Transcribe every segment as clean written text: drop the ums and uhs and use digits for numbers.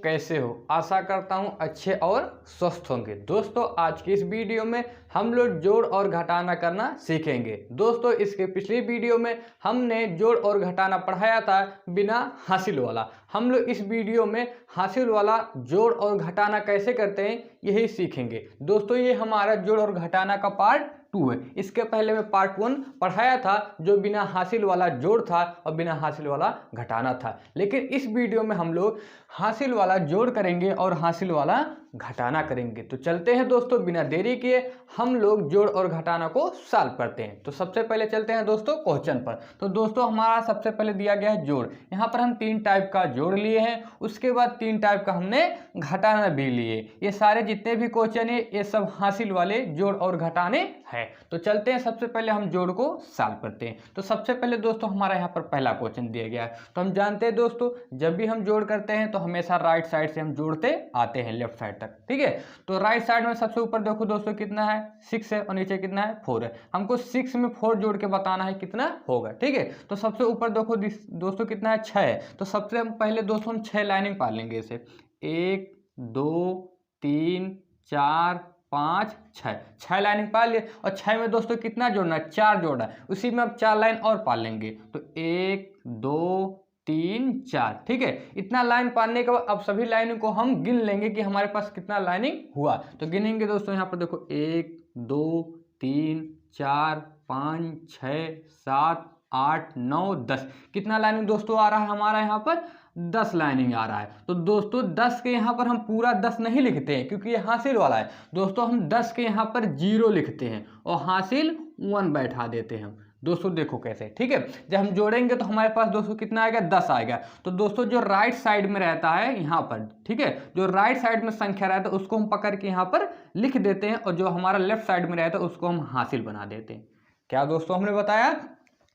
कैसे हो। आशा करता हूँ अच्छे और स्वस्थ होंगे। दोस्तों आज की इस वीडियो में हम लोग जोड़ और घटाना करना सीखेंगे। दोस्तों इसके पिछली वीडियो में हमने जोड़ और घटाना पढ़ाया था बिना हासिल वाला। हम लोग इस वीडियो में हासिल वाला जोड़ और घटाना कैसे करते हैं यही सीखेंगे। दोस्तों ये हमारा जोड़ और घटाना का पार्ट 2 है। इसके पहले मैं पार्ट 1 पढ़ाया था जो बिना हासिल वाला जोड़ था और बिना हासिल वाला घटाना था। लेकिन इस वीडियो में हम लोग हासिल वाला जोड़ करेंगे और हासिल वाला घटाना करेंगे। तो चलते हैं दोस्तों बिना देरी किए हम लोग जोड़ और घटाना को सॉल्व करते हैं। तो सबसे पहले चलते हैं दोस्तों क्वेश्चन पर। तो दोस्तों हमारा सबसे पहले दिया गया है जोड़। यहाँ पर हम 3 टाइप का जोड़ लिए हैं, उसके बाद 3 टाइप का हमने घटाना भी लिए। ये सारे जितने भी क्वेश्चन है ये सब हासिल वाले जोड़ और घटाने हैं। तो चलते हैं सबसे पहले हम जोड़ को सॉल्व करते हैं। तो सबसे पहले दोस्तों हमारा यहाँ पर पहला क्वेश्चन दिया गया है। तो हम जानते हैं दोस्तों जब भी हम जोड़ करते हैं तो हमेशा राइट साइड से हम जोड़ते आते हैं लेफ्ट साइड तक, ठीक है। तो राइट साइड में सबसे ऊपर देखो दोस्तों कितना है 6 है और नीचे कितना है 4 है। हमको 6 में 4 जोड़ के बताना है कितना होगा, ठीक है। तो सबसे ऊपर देखो दोस्तों कितना है 6 है। तो सबसे हम पहले दोस्तों हम 6 लाइनिंग पाल लेंगे इसे 1 2 3 4 5 6 लाइनिंग पाल लिए। और 6 में दोस्तों कितना जोड़ना है 4 जोड़ना है। उसी में अब 4 लाइन और पाल लेंगे तो 1 2 3 4, ठीक है। इतना लाइन पालने के बाद अब सभी लाइनों को हम गिन लेंगे कि हमारे पास कितना लाइनिंग हुआ। तो गिनेंगे दोस्तों यहाँ पर देखो 1 2 3 4 5 6 7 8 9 10। कितना लाइनिंग दोस्तों आ रहा है हमारा यहाँ पर 10 लाइनिंग आ रहा है। तो दोस्तों 10 के यहाँ पर हम पूरा 10 नहीं लिखते हैं क्योंकि ये हासिल वाला है। दोस्तों हम 10 के यहाँ पर 0 लिखते हैं और हासिल 1 बैठा देते हैं हम। दोस्तों देखो कैसे, ठीक है। जब हम जोड़ेंगे तो हमारे पास दोस्तों कितना आएगा 10 आएगा। तो दोस्तों जो राइट साइड में रहता है यहाँ पर, ठीक है, जो राइट साइड में संख्या रहता है उसको हम पकड़ के यहाँ पर लिख देते हैं और जो हमारा लेफ्ट साइड में रहता है उसको हम हासिल बना देते हैं। क्या दोस्तों हमने बताया,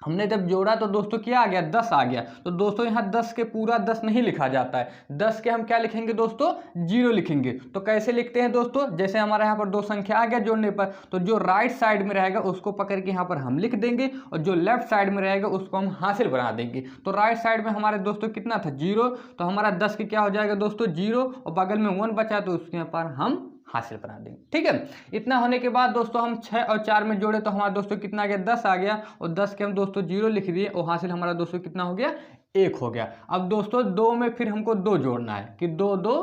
हमने जब जोड़ा तो दोस्तों क्या आ गया 10 आ गया। तो दोस्तों यहाँ 10 के पूरा 10 नहीं लिखा जाता है। 10 के हम क्या लिखेंगे दोस्तों 0 लिखेंगे। तो कैसे लिखते हैं दोस्तों, जैसे हमारे यहाँ पर 2 संख्या आ गया जोड़ने पर तो जो राइट साइड में रहेगा उसको पकड़ के यहाँ पर हम लिख देंगे और जो लेफ्ट साइड में रहेगा उसको हम हासिल बना देंगे। तो राइट साइड में हमारे दोस्तों कितना था 0, तो हमारा 10 के क्या हो जाएगा दोस्तों 0 और बगल में 1 बचा तो उसके यहाँ पर हम हासिल बना देंगे, ठीक है। इतना होने के बाद दोस्तों हम 6 और 4 में जोड़े तो हमारा दोस्तों कितना आ गया 10 आ गया और 10 के हम दोस्तों 0 लिख दिए और हासिल हमारा दोस्तों कितना हो गया 1 हो गया। अब दोस्तों 2 में फिर हमको 2 जोड़ना है कि 2 2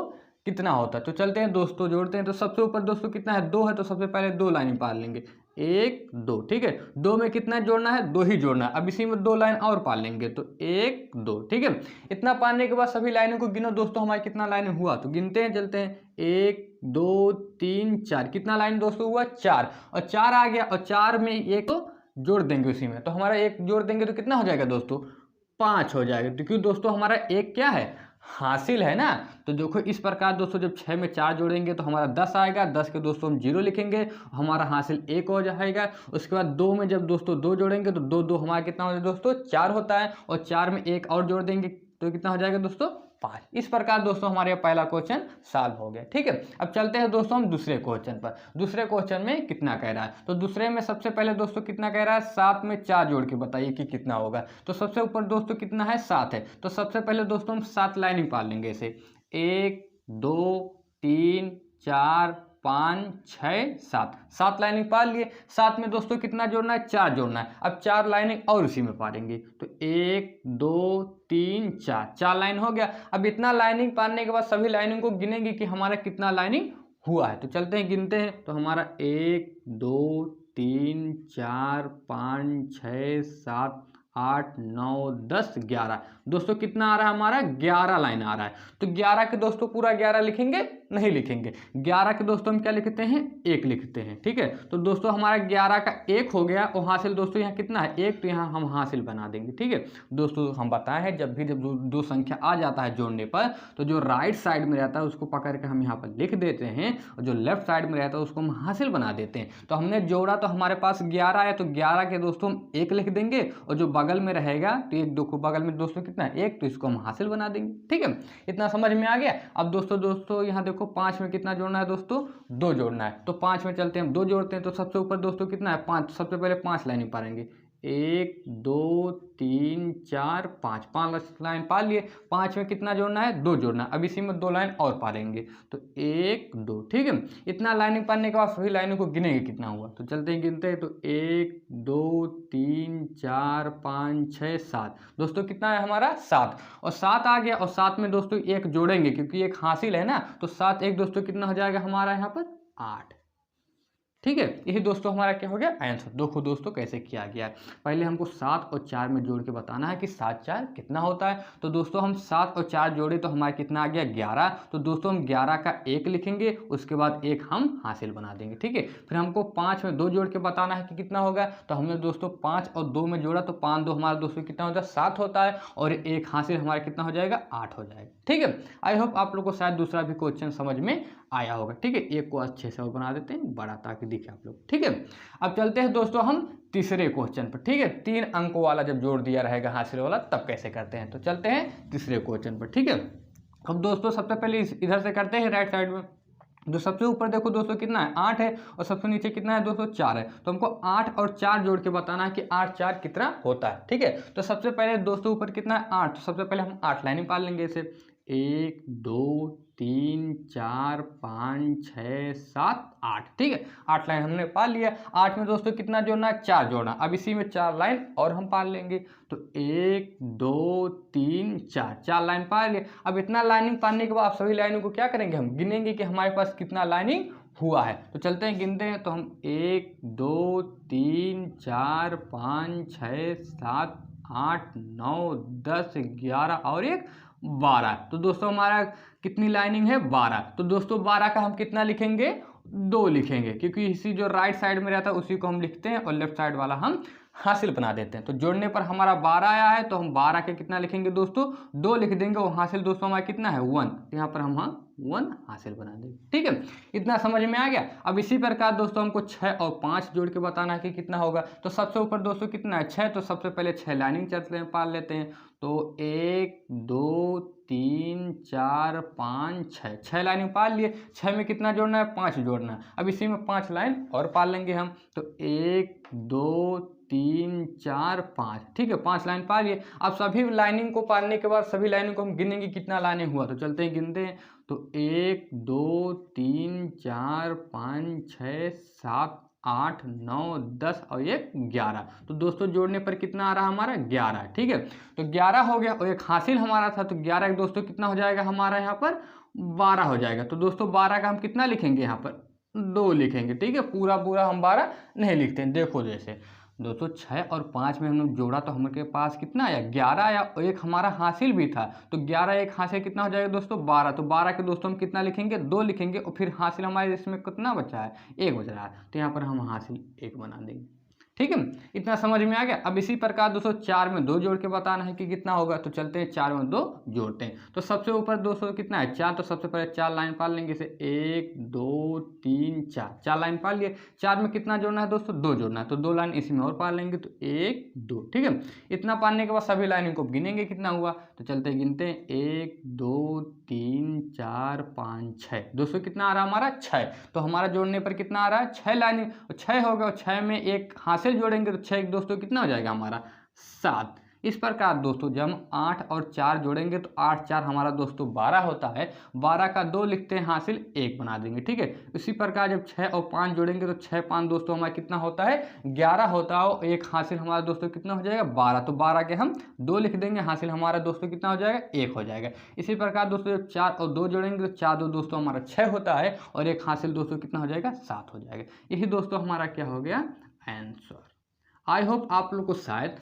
कितना होता है। तो चलते हैं दोस्तों जोड़ते हैं। तो सबसे ऊपर दोस्तों कितना है 2 है। तो सबसे पहले 2 लाइन पाल लेंगे 1 2, ठीक है। 2 में कितना जोड़ना है 2 ही जोड़ना है। अब इसी में 2 लाइन और पाल लेंगे तो 1 2, ठीक है। इतना पालने के बाद सभी लाइनों को गिनो दोस्तों हमारे कितना लाइन हुआ। तो गिनते हैं चलते हैं 1 2 3 4। कितना लाइन दोस्तों हुआ 4 और 4 आ गया और 4 में 1 तो जोड़ देंगे उसी में। तो हमारा 1 जोड़ देंगे तो कितना हो जाएगा दोस्तों 5 हो जाएगा। क्योंकि दोस्तों हमारा 1 क्या है हासिल है ना। तो देखो इस प्रकार दोस्तों जब 6 में 4 जोड़ेंगे तो हमारा 10 आएगा। 10 के दोस्तों हम 0 लिखेंगे हमारा हासिल 1 हो जाएगा। उसके बाद 2 में जब दोस्तों 2 जोड़ेंगे तो 2 2 हमारा कितना हो जाएगा दोस्तों 4 होता है और 4 में 1 और जोड़ देंगे तो कितना हो जाएगा दोस्तों 5। इस प्रकार दोस्तों हमारे पहला क्वेश्चन सॉल्व हो गया, ठीक है। अब चलते हैं दोस्तों हम दूसरे क्वेश्चन पर। दूसरे क्वेश्चन में कितना कह रहा है। तो दूसरे में सबसे पहले दोस्तों कितना कह रहा है 7 में 4 जोड़ के बताइए कि कितना होगा। तो सबसे ऊपर दोस्तों कितना है 7 है। तो सबसे पहले दोस्तों हम 7 लाइनिंग पाल लेंगे इसे 1 2 3 4 5 6 7 लाइनिंग पाल लिए। 7 में दोस्तों कितना जोड़ना है 4 जोड़ना है। अब 4 लाइनिंग और उसी में पालेंगे तो 1 2 3 4 लाइन हो गया। अब इतना लाइनिंग पालने के बाद सभी लाइनिंग को गिनेंगे कि हमारा कितना लाइनिंग हुआ है। तो चलते हैं गिनते हैं। तो हमारा 1 2 3 4 5 6 7 8 9 10 11। दोस्तों कितना आ रहा है हमारा 11 लाइन आ रहा है। तो 11 के दोस्तों पूरा 11 लिखेंगे नहीं लिखेंगे। 11 के दोस्तों हम क्या लिखते हैं 1 लिखते हैं, ठीक है। तो दोस्तों हमारा 11 का 1 हो गया और हासिल दोस्तों यहाँ कितना है 1, तो यहाँ हम हासिल बना देंगे, ठीक है। दोस्तों हम बताए हैं जब भी दो संख्या आ जाता है जोड़ने पर तो जो राइट साइड में रहता है उसको पकड़ के हम यहाँ पर लिख देते हैं और जो लेफ्ट साइड में रहता है उसको हम हासिल बना देते हैं। तो हमने जोड़ा तो हमारे पास 11 आया तो 11 के दोस्तों हम 1 लिख देंगे और जो बगल में रहेगा तो 1 2 को बगल में दोस्तों कितना है 1, तो इसको हम हासिल बना देंगे, ठीक है। इतना समझ में आ गया। अब दोस्तों यहाँ देखो 5 में कितना जोड़ना है दोस्तों 2 जोड़ना है। तो 5 में चलते हैं हम 2 जोड़ते हैं। तो सबसे ऊपर दोस्तों कितना है 5। सबसे पहले 5 लाइनिंग पालेंगे 1 2 3 4 5, 5 लाइन पाल लिए। 5 में कितना जोड़ना है? 2 जोड़ना है। अब इसी में 2 लाइन और पालेंगे तो 1 2, ठीक है। इतना लाइनिंग पालने के बाद सभी लाइनों को गिनेंगे कितना हुआ, तो चलते हैं गिनते हैं। तो 1 2 3 4 5 6 7, दोस्तों कितना है हमारा? 7। और 7 आ गया, और 7 में दोस्तों एक जोड़ेंगे क्योंकि एक हासिल है ना, तो 7 1 दोस्तों कितना हो जाएगा हमारा यहाँ पर? 8, ठीक है। यही दोस्तों हमारा क्या हो गया? आंसर। देखो दोस्तों कैसे किया गया है। पहले हमको 7 और 4 में जोड़ के बताना है कि 7 4 कितना होता है। तो दोस्तों हम 7 और 4 जोड़े तो हमारा कितना आ गया? 11। तो दोस्तों हम 11 का 1 लिखेंगे, उसके बाद 1 हम हासिल बना देंगे, ठीक है। फिर हमको 5 में 2 जोड़ के बताना है कि कितना होगा। तो हमने दोस्तों 5 और 2 में जोड़ा, तो 5 2 हमारा दोस्तों कितना होता है? 7 होता है, और 1 हासिल हमारा कितना हो जाएगा? 8 हो जाएगा, ठीक है। आई होप आप लोग को शायद दूसरा भी क्वेश्चन समझ में आया होगा, ठीक है। एक को अच्छे से और बना देते हैं बड़ा, ताकि दिखे आप लोग, ठीक है। अब चलते हैं दोस्तों हम तीसरे क्वेश्चन पर, ठीक है। 3 अंकों वाला जब जोड़ दिया रहेगा हासिल वाला, तब कैसे करते हैं। तो चलते हैं तीसरे क्वेश्चन पर, ठीक है। अब दोस्तों सबसे पहले इधर से करते हैं राइट साइड में। जो सबसे ऊपर देखो दोस्तों कितना है? 8 है, और सबसे नीचे कितना है दोस्तों? 4 है। तो हमको 8 और 4 जोड़ के बताना है कि 8 4 कितना होता है, ठीक है। तो सबसे पहले दोस्तों ऊपर कितना है? 8। तो सबसे पहले हम 8 लाइन निकाल लेंगे इसे। 1 2 3 4 5 6 7 8, ठीक है। 8 लाइन हमने पाल लिया। 8 में दोस्तों कितना जोड़ना है? 4 जोड़ना। अब इसी में 4 लाइन और हम पाल लेंगे। तो 1 2 3 4, 4 लाइन पाल लिए। अब इतना लाइनिंग पालने के बाद सभी लाइनों को क्या करेंगे? हम गिनेंगे कि हमारे पास कितना लाइनिंग हुआ है। तो चलते हैं गिनते हैं। तो हम 1 2 3 4 5 6 7 8 9 10 11 और 1 12। तो दोस्तों हमारा कितनी लाइनिंग है? 12। तो दोस्तों 12 का हम कितना लिखेंगे? 2 लिखेंगे, क्योंकि इसी जो राइट साइड में रहता है उसी को हम लिखते हैं, और लेफ्ट साइड वाला हम हासिल बना देते हैं। तो जोड़ने पर हमारा 12 आया है, तो हम 12 के कितना लिखेंगे दोस्तों? 2 लिख देंगे। और हासिल दोस्तों हमारा कितना है? 1। यहाँ पर हम 1 हासिल बना देंगे, ठीक है। इतना समझ में आ गया। अब इसी प्रकार दोस्तों हमको 6 और 5 जोड़ के बताना है कि कितना होगा। तो सबसे ऊपर दोस्तों कितना है? 6। तो सबसे पहले 6 लाइनिंग चलते हैं, पाल लेते हैं। तो 1 2 3 4 5 6, 6 लाइनिंग पाल लिए। 6 में कितना जोड़ना है? 5 जोड़ना है। अब इसी में 5 लाइन और पाल लेंगे हम। तो 1 2 3 4 5, ठीक है। 5 लाइन पाल लिए। अब सभी लाइनिंग को पालने के बाद सभी लाइनिंग को हम गिनेंगे कितना लाइनिंग हुआ। तो चलते हैं गिनते हैं। तो 1 2 3 4 5 6 7 8 9 10 और 1 11। तो दोस्तों जोड़ने पर कितना आ रहा हमारा? 11, ठीक है। तो 11 हो गया, और एक हासिल हमारा था, तो 11 दोस्तों कितना हो जाएगा हमारा यहाँ पर? 12 हो जाएगा। तो दोस्तों 12 का हम कितना लिखेंगे यहाँ पर? 2 लिखेंगे, ठीक है। पूरा पूरा हम 12 नहीं लिखते हैं। देखो जैसे दोस्तों 6 और 5 में हमने जोड़ा तो हमारे पास कितना आया? 11 आया, और एक हमारा हासिल भी था। तो 11 एक हासिल कितना हो जाएगा दोस्तों? 12। तो 12 के दोस्तों हम कितना लिखेंगे? 2 लिखेंगे, और फिर हासिल हमारे इसमें कितना बचा है? 1 बच रहा है। तो यहाँ पर हम हासिल 1 बना देंगे, ठीक है। इतना समझ में आ गया। अब इसी प्रकार दोस्तों 4 में 2 जोड़ के बताना है कि कितना होगा। तो चलते हैं 4 में 2 जोड़ते हैं। तो सबसे ऊपर दोस्तों कितना है? 4। तो सबसे पहले 4 लाइन पाल लेंगे इसे। 1 2 3 4, 4 लाइन पाल लिए। 4 में कितना जोड़ना है दोस्तों? 2 जोड़ना है। तो 2 लाइन इसी में और पाल लेंगे। तो 1 2, ठीक है। इतना पालने के बाद सभी लाइनों को गिनेंगे कितना हुआ। तो चलते हैं गिनते हैं। 1 2 3 4 5 6, दोस्तों कितना आ रहा है हमारा? 6। तो हमारा जोड़ने पर कितना आ रहा है? 6 लाइन, 6 हो गया। और 6 में एक हासिल जोड़ेंगे तो 6 दोस्तों कितना हो जाएगा हमारा? 7। इस प्रकार दोस्तों जब हम 8 और 4 जोड़ेंगे तो 8 4 हमारा दोस्तों 12 होता है। 12 का 2 लिखते हैं, हासिल 1 बना देंगे, ठीक है। इसी प्रकार जब 6 और 5 जोड़ेंगे तो 6 5 दोस्तों हमारा कितना होता है? 11 होता है। और एक हासिल हमारा दोस्तों कितना हो जाएगा? 12। तो 12 के हम 2 लिख देंगे, हासिल हमारा दोस्तों कितना हो जाएगा? 1 हो जाएगा। इसी प्रकार दोस्तों जब 4 और 2 जोड़ेंगे तो 4 2 दोस्तों हमारा 6 होता है, और एक हासिल दोस्तों कितना हो जाएगा? 7 हो जाएगा। यही दोस्तों हमारा क्या हो गया? आंसर। आई होप आप लोग को शायद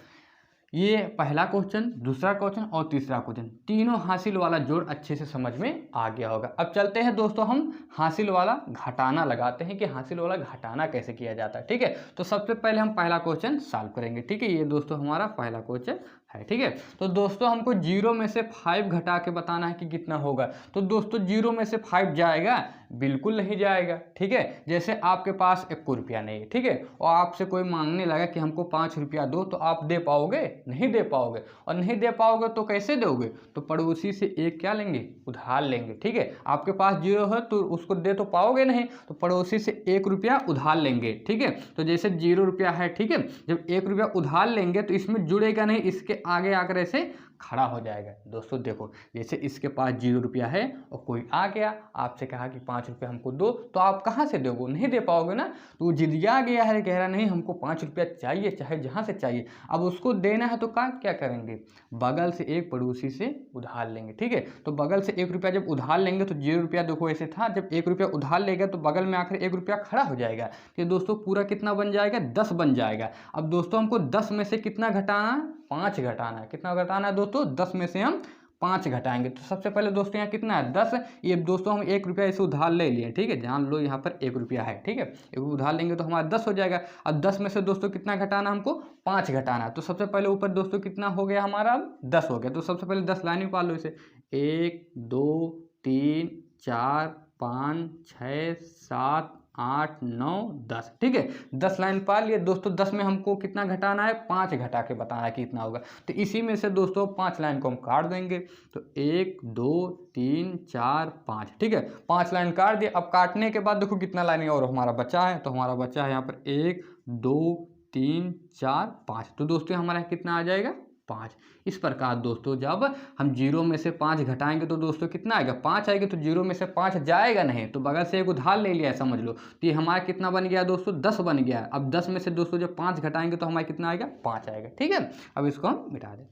ये पहला क्वेश्चन, दूसरा क्वेश्चन और तीसरा क्वेश्चन तीनों हासिल वाला जोड़ अच्छे से समझ में आ गया होगा। अब चलते हैं दोस्तों हम हासिल वाला घटाना लगाते हैं कि हासिल वाला घटाना कैसे किया जाता है, ठीक है। तो सबसे पहले हम पहला क्वेश्चन सॉल्व करेंगे, ठीक है। ये दोस्तों हमारा पहला क्वेश्चन है। ठीक है, तो दोस्तों हमको 0 में से 5 घटा के बताना है कि कितना होगा। तो दोस्तों 0 में से 5 जाएगा? बिल्कुल नहीं जाएगा। ठीक है, जैसे आपके पास 1 रुपया नहीं है, ठीक है, और आपसे कोई मांगने लगा कि हमको 5 रुपया दो, तो आप दे पाओगे? नहीं दे पाओगे। और नहीं दे पाओगे तो कैसे दोगे? तो पड़ोसी से एक क्या लेंगे? उधार लेंगे। ठीक है, आपके पास 0 है तो उसको दे तो पाओगे नहीं, तो पड़ोसी से 1 रुपया उधार लेंगे। ठीक है, तो जैसे 0 रुपया है, ठीक है, जब 1 रुपया उधार लेंगे तो इसमें जुड़ेगा नहीं, इसके आगे आकर ऐसे खड़ा हो जाएगा। दोस्तों देखो, जैसे इसके पास 0 रुपया है और कोई आ गया आपसे कहा कि 5 रुपया हमको दो, तो आप कहाँ से दोगे? नहीं दे पाओगे ना। तो वो जिदिया गया है, कह रहा नहीं हमको 5 रुपया चाहिए, चाहे जहाँ से चाहिए। अब उसको देना है तो क्या करेंगे? बगल से एक पड़ोसी से उधार लेंगे। ठीक है, तो बगल से 1 रुपया जब उधार लेंगे तो 0 रुपया देखो ऐसे था, जब 1 रुपया उधार लेगा तो बगल में आकर 1 रुपया खड़ा हो जाएगा। तो दोस्तों पूरा कितना बन जाएगा? 10 बन जाएगा। अब दोस्तों हमको 10 में से कितना घटाना? 5 घटाना है। कितना घटाना है दोस्तों? 10 में से हम 5 घटाएंगे। तो सबसे पहले दोस्तों यहाँ कितना है? 10। ये दोस्तों हम 1 रुपया इसे उधार ले लिए। ठीक है, ध्यान लो यहाँ पर 1 रुपया है। ठीक है, एक उधार लेंगे तो हमारा 10 हो जाएगा। अब 10 में से दोस्तों कितना घटाना? हमको 5 घटाना है। तो सबसे पहले ऊपर दोस्तों कितना हो गया हमारा? अब 10 हो गया। तो सबसे पहले 10 लाइन निकाल लो इसे। 1 2 3 4 5 6 7 8 9 10। ठीक है, 10 लाइन पा लिए दोस्तों। 10 में हमको कितना घटाना है? 5 घटा के बताना है कितना होगा। तो इसी में से दोस्तों 5 लाइन को हम काट देंगे। तो 1 2 3 4 5। ठीक है, 5 लाइन काट दिए। अब काटने के बाद देखो कितना लाइन और हमारा बचा है। तो हमारा बचा है यहाँ पर 1 2 3 4 5। तो दोस्तों हमारा कितना आ जाएगा? 5। इस प्रकार दोस्तों जब हम 0 में से 5 घटाएंगे तो दोस्तों कितना आएगा? 5 आएगा। तो 0 में से 5 जाएगा नहीं, तो बगल से एक उधार ले लिया है समझ लो। तो ये हमारा कितना बन गया दोस्तों? 10 बन गया। अब 10 में से दोस्तों जब 5 घटाएंगे तो हमारा कितना आएगा? 5 आएगा। ठीक है, अब इसको हम मिटा दें।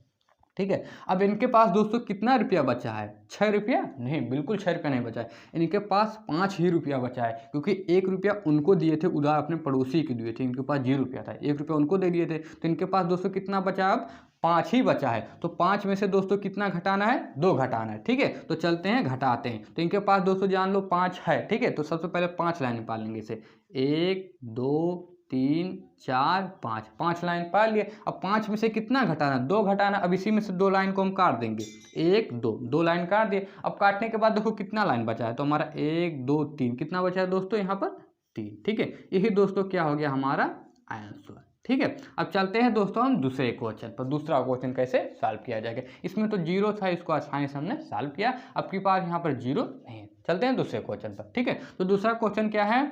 ठीक है, अब इनके पास दोस्तों कितना रुपया बचा है? 6 रुपया? नहीं, बिल्कुल 6 रुपया नहीं बचा है। इनके पास 5 ही रुपया बचा है, क्योंकि 1 रुपया उनको दिए थे उधार, अपने पड़ोसी के दिए थे। इनके पास 0 रुपया था, 1 रुपया उनको दे दिए थे। तो इनके पास दोस्तों कितना बचा? अब 5 ही बचा है। तो 5 में से दोस्तों कितना घटाना है? 2 घटाना है। ठीक है, तो चलते हैं घटाते हैं। तो इनके पास दोस्तों जान लो 5 है। ठीक है, तो सबसे पहले 5 लाइन निकाल लेंगे इसे। 1 2 3 4 5। 5 लाइन पा लिए। अब 5 में से कितना घटाना? 2 घटाना। अब इसी में से 2 लाइन को हम काट देंगे। 1 2 2 लाइन काट दिए। अब काटने के बाद देखो कितना लाइन बचा है। तो हमारा 1 2 3 कितना बचा है दोस्तों? यहाँ पर 3। ठीक है, यही दोस्तों क्या हो गया हमारा? आंसर। ठीक है, अब चलते हैं दोस्तों हम दूसरे क्वेश्चन पर। दूसरा क्वेश्चन कैसे सॉल्व किया जाएगा? इसमें तो 0 था, इसको आसानी से हमने सॉल्व किया। अब की बार यहाँ पर 0 नहीं है। चलते हैं दूसरे क्वेश्चन पर। ठीक है, तो दूसरा क्वेश्चन क्या है?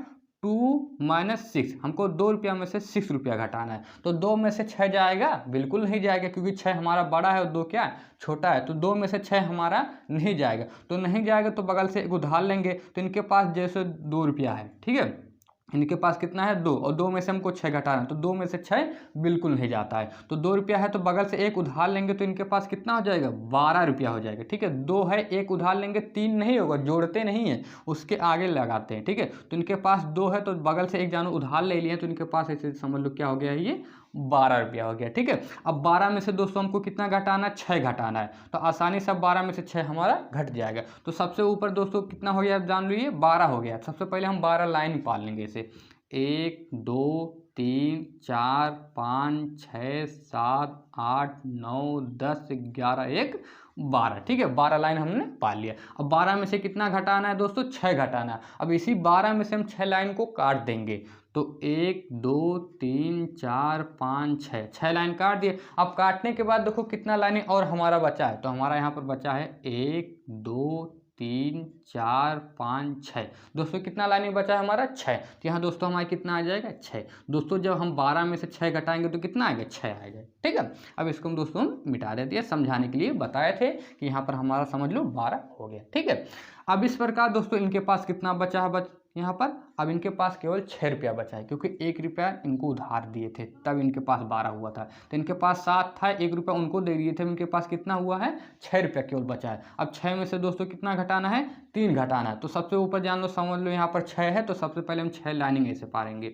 2 - 6। हमको 2 रुपया में से 6 रुपया घटाना है। तो 2 में से 6 जाएगा? बिल्कुल नहीं जाएगा, क्योंकि 6 हमारा बड़ा है और 2 क्या है? छोटा है। तो 2 में से 6 हमारा नहीं जाएगा। तो नहीं जाएगा तो बगल से एक उधार लेंगे। तो इनके पास जैसे 2 रुपया है। ठीक है, इनके पास कितना है? 2, और 2 में से हमको 6 घटाना है। तो 2 में से 6 बिल्कुल नहीं जाता है। तो 2 रुपया है, तो बगल से एक उधार लेंगे तो इनके पास कितना हो जाएगा? 12 रुपया हो जाएगा। ठीक है, 2 है, एक उधार लेंगे, 3 नहीं होगा, जोड़ते नहीं है, उसके आगे लगाते हैं। ठीक है, तो इनके पास 2 है, तो बगल से एक जानो उधार ले लिए, तो इनके पास ऐसे समझ लो क्या हो गया? ये 12 रुपया हो गया। ठीक है, अब 12 में से दोस्तों हमको कितना घटाना है? 6 घटाना है। तो आसानी से 12 में से 6 हमारा घट जाएगा। तो सबसे ऊपर दोस्तों कितना हो गया? आप जान लीजिए 12 हो गया। सबसे पहले हम 12 लाइन निकाल लेंगे इसे। 1 2 3 4 5 6 7 8 9 10 11 1 12। ठीक है, 12 लाइन हमने पा लिया। अब 12 में से कितना घटाना है दोस्तों? 6 घटाना है। अब इसी 12 में से हम 6 लाइन को काट देंगे। तो 1 2 3 4 5 6, 6 लाइन काट दिए। अब काटने के बाद देखो कितना लाइन और हमारा बचा है। तो हमारा यहाँ पर बचा है 1 2 3 4 5 6। दोस्तों कितना लाइन बचा है हमारा? 6। तो यहाँ दोस्तों हमारा कितना आ जाएगा? 6। दोस्तों जब हम 12 में से 6 घटाएंगे तो कितना आएगा? 6 आएगा। ठीक है, अब इसको हम दोस्तों मिटा देते हैं, समझाने के लिए बताए थे कि यहाँ पर हमारा समझ लो 12 हो गया। ठीक है, अब इस प्रकार दोस्तों इनके पास कितना बचा है? यहाँ पर अब इनके पास केवल 6 रुपया बचा है, क्योंकि 1 रुपया इनको उधार दिए थे तब इनके पास 12 हुआ था। तो इनके पास 7 था, 1 रुपया उनको दे दिए थे, इनके पास कितना हुआ है? 6 रुपया केवल बचा है। अब 6 में से दोस्तों कितना घटाना है? 3 घटाना है। तो सबसे ऊपर जान लो, समझ लो यहाँ पर 6 है, तो सबसे पहले हम 6 लाइनिंग ऐसे पारेंगे।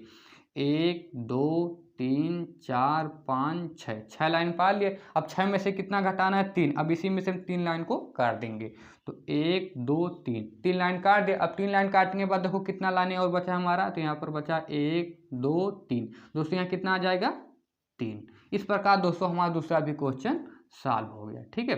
1 2 3 4 5 6, 6 लाइन पा लिए। अब 6 में से कितना घटाना है? 3। अब इसी में से हम 3 लाइन को काट देंगे। तो 1 2 3, 3 लाइन काट दिया। अब 3 लाइन काटने के बाद देखो कितना लाइन और बचा हमारा। तो यहाँ पर बचा 1 2 3। दोस्तों यहाँ कितना आ जाएगा? 3। इस प्रकार दोस्तों हमारा दूसरा भी क्वेश्चन सॉल्व हो गया। ठीक है,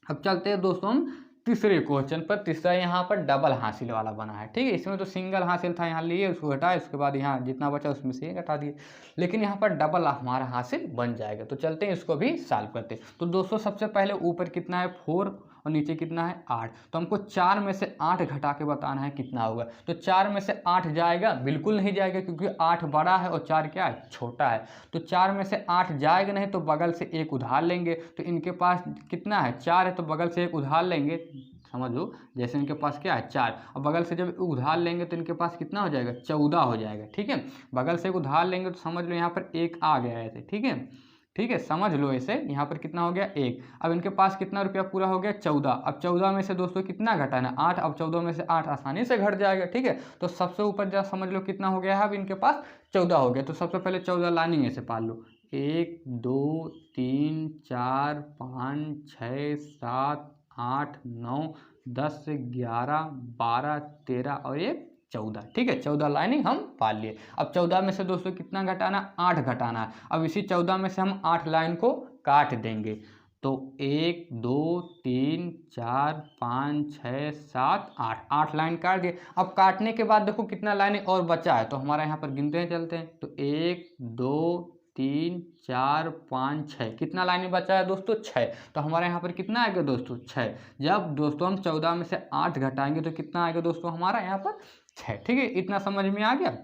अब चलते हैं दोस्तों हम तीसरे क्वेश्चन पर। तीसरा यहाँ पर डबल हासिल वाला बना है। ठीक है, इसमें तो सिंगल हासिल था, यहाँ लिए उसको घटाए, उसके बाद यहाँ जितना बचा उसमें से घटा दिए, लेकिन यहाँ पर डबल हमारा हासिल बन जाएगा। तो चलते हैं इसको भी सॉल्व करते हैं। तो दोस्तों सबसे पहले ऊपर कितना है 4 और नीचे कितना है 8, तो हमको 4 में से 8 घटा के बताना है कितना होगा। तो 4 में से 8 जाएगा, बिल्कुल नहीं जाएगा, क्योंकि 8 बड़ा है और 4 क्या है, छोटा है। तो 4 में से 8 जाएगा नहीं, तो बगल से एक उधार लेंगे। तो इनके पास कितना है 4 है, तो बगल से एक उधार लेंगे, समझ लो, जैसे इनके पास क्या है 4, और बगल से जब उधार लेंगे तो इनके पास कितना हो जाएगा 14 हो जाएगा। ठीक है, बगल से एक उधार लेंगे तो समझ लो यहाँ पर 1 आ गया ऐसे। ठीक है, ठीक है, समझ लो ऐसे, यहाँ पर कितना हो गया 1। अब इनके पास कितना रुपया पूरा हो गया 14। अब 14 में से दोस्तों कितना घटाना 8, अब 14 में से 8 आसानी से घट जाएगा। ठीक है, तो सबसे ऊपर जा समझ लो कितना हो गया है, अब इनके पास 14 हो गया। तो सबसे पहले 14 लानी ऐसे पाल लो, 1 2 3 4 5 6 7 8 9 10 11 12 13 और 1 14। ठीक है, 14 लाइनिंग हम पाल लिए। अब 14 में से दोस्तों कितना घटाना 8 घटाना है। अब इसी 14 में से हम 8 लाइन को काट देंगे। तो 1 2 3 4 5 6 7 8, 8 लाइन काट दिए। अब काटने के बाद देखो कितना लाइन और बचा है, तो हमारा यहाँ पर गिनते हैं चलते हैं। तो 1 2 3 4 5 6, कितना लाइन बचा है दोस्तों 6। तो हमारे यहाँ पर कितना आएगा दोस्तों 6। जब दोस्तों हम 14 में से 8 घटाएंगे तो कितना आएगा दोस्तों हमारा यहाँ पर 6। ठीक है, इतना समझ में आ गया।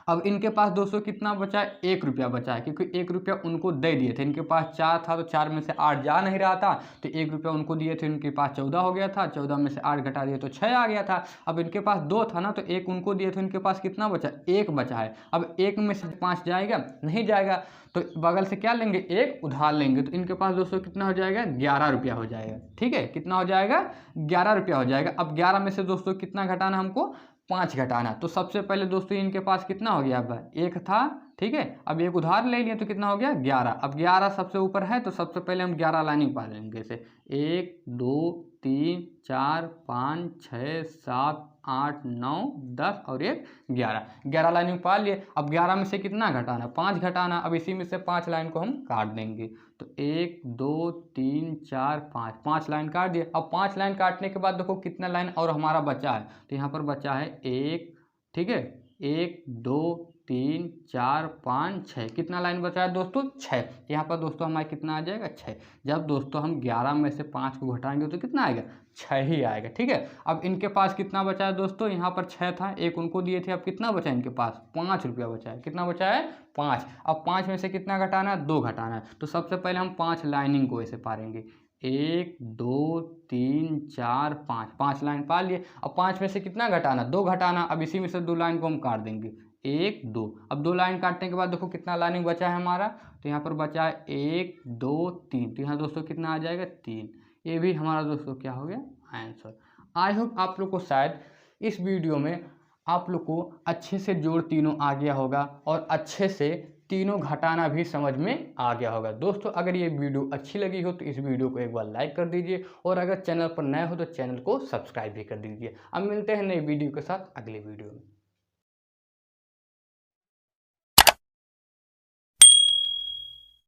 अब इनके पास दोस्तों कितना बचा है 1 रुपया बचा है, क्योंकि 1 रुपया उनको दे दिए थे। इनके पास 4 था तो 4 में से 8 जा नहीं रहा था, तो 1 रुपया उनको दिए थे, उनके पास 14 हो गया था। 14 में से 8 घटा दिए तो 6 आ गया था। अब इनके पास 2 था ना, तो 1 उनको दिए थे, इनके पास कितना बचा 1 बचा है। अब 1 में से 5 जाएगा नहीं जाएगा, तो बगल से क्या लेंगे 1 उधार लेंगे। तो इनके पास दोस्तों कितना हो जाएगा 11 रुपया हो जाएगा। ठीक है, कितना हो जाएगा 11 रुपया हो जाएगा। अब 11 में से दोस्तों कितना घटाना हमको 5 घटाना। तो सबसे पहले दोस्तों इनके पास कितना हो गया, अब 1 था। ठीक है, अब 1 उधार ले लिया तो कितना हो गया 11। अब 11 सबसे ऊपर है, तो सबसे पहले हम 11 लाइनिंग पा लेंगे जैसे 1 2 3 4 5 6 7 8 9 10 और 1 11, 11 लाइनिंग पा लिए। अब 11 में से कितना घटाना 5 घटाना। अब इसी में से 5 लाइन को हम काट देंगे। तो 1 2 3 4 5, 5 लाइन काट दिए। अब 5 लाइन काटने के बाद देखो कितना लाइन और हमारा बचा है, तो यहाँ पर बचा है 1। ठीक है, 1 2 3 4 5 6, कितना लाइन बचा है दोस्तों 6। यहाँ पर दोस्तों हमारा कितना आ जाएगा 6। जब दोस्तों हम 11 में से 5 को घटाएंगे तो कितना आएगा 6 ही आएगा। ठीक है, अब इनके पास कितना बचा है दोस्तों, यहाँ पर 6 था, 1 उनको दिए थे। अब कितना बचा है इनके पास 5 रुपया बचा है। कितना बचा है 5। अब 5 में से कितना घटाना है 2 घटाना है। तो सबसे पहले हम 5 लाइनिंग को ऐसे पारेंगे, 1 2 3 4 5, 5 लाइन पा लिए। अब 5 में से कितना घटाना 2 घटाना। अब इसी में से 2 लाइन को हम काट देंगे 1 2। अब 2 लाइन काटने के बाद देखो कितना लाइनिंग बचा है हमारा, तो यहाँ पर बचा है 1 2 3। तो यहाँ दोस्तों कितना आ जाएगा 3। ये भी हमारा दोस्तों क्या हो गया आंसर। आई होप आप लोग को शायद इस वीडियो में आप लोग को अच्छे से जोड़ तीनों आ गया होगा और अच्छे से तीनों घटाना भी समझ में आ गया होगा। दोस्तों अगर ये वीडियो अच्छी लगी हो तो इस वीडियो को एक बार लाइक कर दीजिए, और अगर चैनल पर नए हो तो चैनल को सब्सक्राइब भी कर दीजिए। अब मिलते हैं नई वीडियो के साथ अगले वीडियो में।